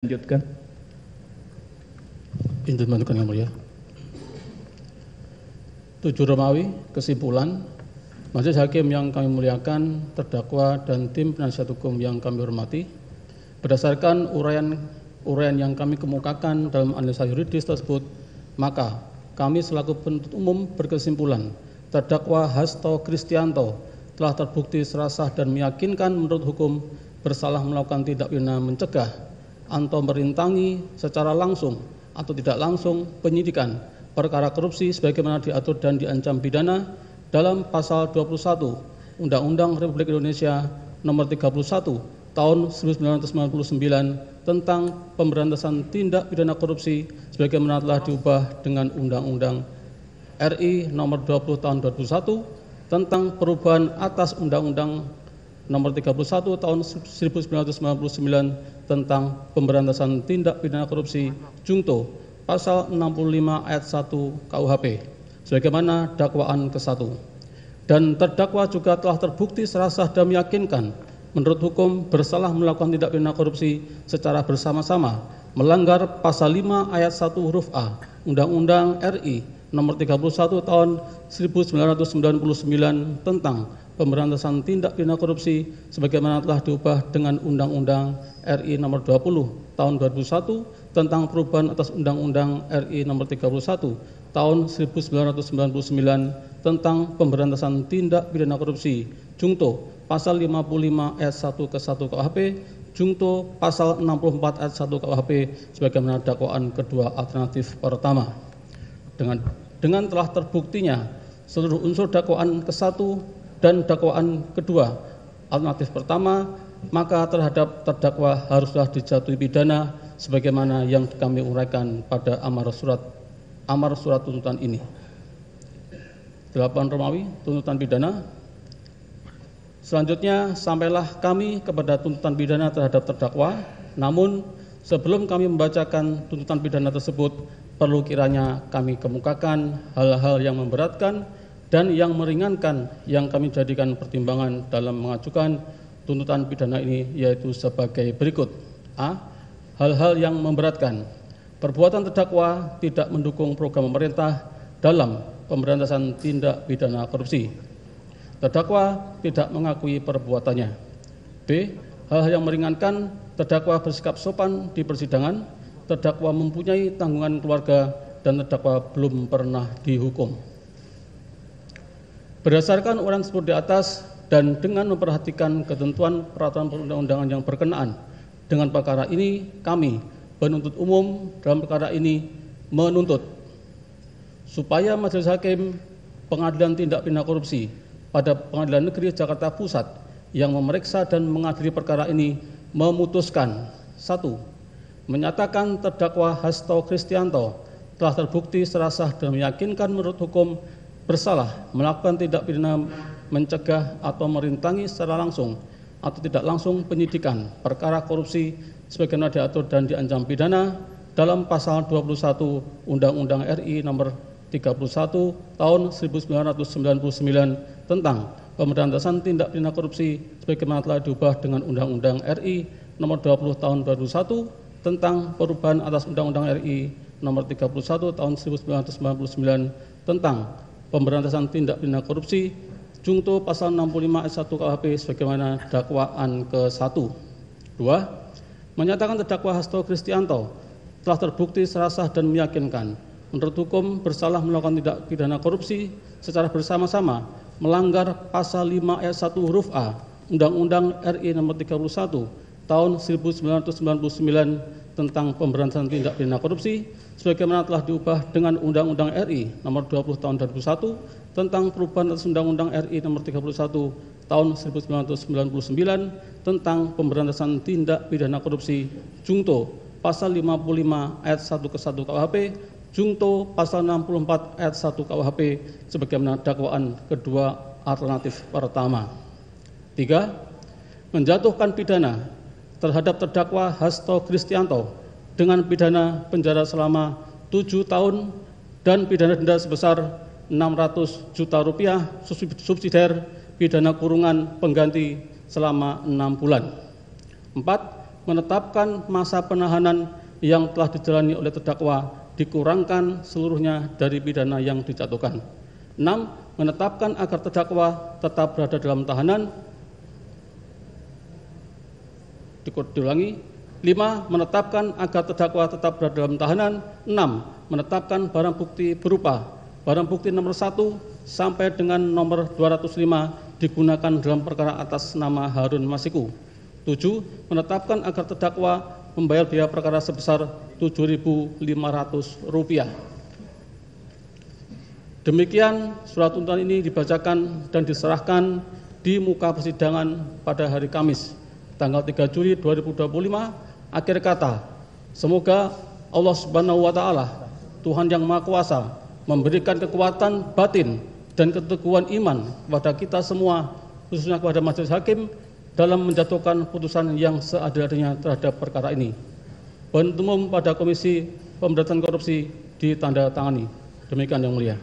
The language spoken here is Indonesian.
Lanjutkan. Injil Yang Mulia. 7 Romawi, kesimpulan. Majelis hakim yang kami muliakan, terdakwa dan tim penasihat hukum yang kami hormati, berdasarkan uraian yang kami kemukakan dalam analisa yuridis tersebut, maka kami selaku penuntut umum berkesimpulan terdakwa Hasto Kristianto telah terbukti serasah dan meyakinkan menurut hukum bersalah melakukan tindak pidana mencegah atau merintangi secara langsung atau tidak langsung penyidikan perkara korupsi sebagaimana diatur dan diancam pidana dalam pasal 21 Undang-Undang Republik Indonesia nomor 31 tahun 1999 tentang pemberantasan tindak pidana korupsi sebagaimana telah diubah dengan Undang-Undang RI nomor 20 tahun 2001 tentang perubahan atas Undang-Undang nomor 31 tahun 1999 tentang pemberantasan tindak pidana korupsi Jungto pasal 65 ayat 1 KUHP sebagaimana dakwaan ke-1. Dan terdakwa juga telah terbukti serasah dan meyakinkan menurut hukum bersalah melakukan tindak pidana korupsi secara bersama-sama melanggar pasal 5 ayat 1 huruf A Undang-Undang RI nomor 31 tahun 1999 tentang pemberantasan tindak pidana korupsi sebagaimana telah diubah dengan Undang-Undang RI nomor 20 tahun 2001 tentang perubahan atas Undang-Undang RI nomor 31 tahun 1999 tentang pemberantasan tindak pidana korupsi Jungto pasal 55 ayat 1 ke 1 KUHP Jungto pasal 64 ayat 1 KUHP sebagaimana dakwaan kedua alternatif pertama. Dengan telah terbuktinya seluruh unsur dakwaan ke-1 dan dakwaan kedua alternatif pertama, maka terhadap terdakwa haruslah dijatuhi pidana sebagaimana yang kami uraikan pada amar surat tuntutan ini. 8 Romawi, tuntutan pidana. Selanjutnya sampailah kami kepada tuntutan pidana terhadap terdakwa. Namun sebelum kami membacakan tuntutan pidana tersebut, perlu kiranya kami kemukakan hal-hal yang memberatkan dan yang meringankan yang kami jadikan pertimbangan dalam mengajukan tuntutan pidana ini, yaitu sebagai berikut. A. Hal-hal yang memberatkan. Perbuatan terdakwa tidak mendukung program pemerintah dalam pemberantasan tindak pidana korupsi. Terdakwa tidak mengakui perbuatannya. B. Hal-hal yang meringankan. Terdakwa bersikap sopan di persidangan. Terdakwa mempunyai tanggungan keluarga dan terdakwa belum pernah dihukum. Berdasarkan uraian tersebut di atas dan dengan memperhatikan ketentuan peraturan perundang-undangan yang berkenaan dengan perkara ini, kami penuntut umum dalam perkara ini menuntut supaya Majelis Hakim Pengadilan Tindak Pidana Korupsi pada Pengadilan Negeri Jakarta Pusat yang memeriksa dan mengadili perkara ini memutuskan: 1. Menyatakan terdakwa Hasto Kristianto telah terbukti serasah dan meyakinkan menurut hukum bersalah melakukan tindak pidana mencegah atau merintangi secara langsung atau tidak langsung penyidikan perkara korupsi sebagaimana diatur dan diancam pidana dalam pasal 21 Undang-Undang RI nomor 31 tahun 1999 tentang pemberantasan tindak pidana korupsi sebagaimana telah diubah dengan Undang-Undang RI nomor 20 tahun 2001 tentang perubahan atas Undang-Undang RI nomor 31 tahun 1999 tentang pemberantasan tindak pidana korupsi Jungto pasal 65 ayat 1 KUHP sebagaimana dakwaan ke-1. 2. Menyatakan terdakwa Hasto Kristianto telah terbukti serasah dan meyakinkan menurut hukum bersalah melakukan tindak pidana korupsi secara bersama-sama melanggar pasal 5 ayat 1 huruf A Undang-Undang RI nomor 31 tahun 1999 tentang pemberantasan tindak pidana korupsi sebagaimana telah diubah dengan Undang-Undang RI nomor 20 tahun 2001 tentang perubahan atas Undang-Undang RI nomor 31 tahun 1999 tentang pemberantasan tindak pidana korupsi Jungto pasal 55 ayat 1 ke 1 KUHP Jungto pasal 64 ayat 1 KUHP sebagaimana dakwaan kedua alternatif pertama. 3. Menjatuhkan pidana terhadap terdakwa Hasto Kristianto dengan pidana penjara selama 7 tahun dan pidana denda sebesar 600 juta rupiah subsidiar pidana kurungan pengganti selama 6 bulan. 4. menetapkan masa penahanan yang telah dijalani oleh terdakwa dikurangkan seluruhnya dari pidana yang dijatuhkan. 6. Menetapkan agar terdakwa tetap berada dalam tahanan. Diulangi. 5. Menetapkan agar terdakwa tetap berada dalam tahanan. 6. Menetapkan barang bukti berupa barang bukti nomor 1 sampai dengan nomor 205 digunakan dalam perkara atas nama Harun Masiku. 7. Menetapkan agar terdakwa membayar biaya perkara sebesar Rp7.500. Demikian surat tuntutan ini dibacakan dan diserahkan di muka persidangan pada hari Kamis, tanggal 3 Juli 2025. Akhir kata, semoga Allah Subhanahu wa Ta'ala, Tuhan yang Maha Kuasa, memberikan kekuatan batin dan keteguhan iman kepada kita semua, khususnya kepada majelis hakim, dalam menjatuhkan putusan yang seadil-adilnya terhadap perkara ini. Penuntut umum pada Komisi Pemberantasan Korupsi ditandatangani. Demikian yang mulia.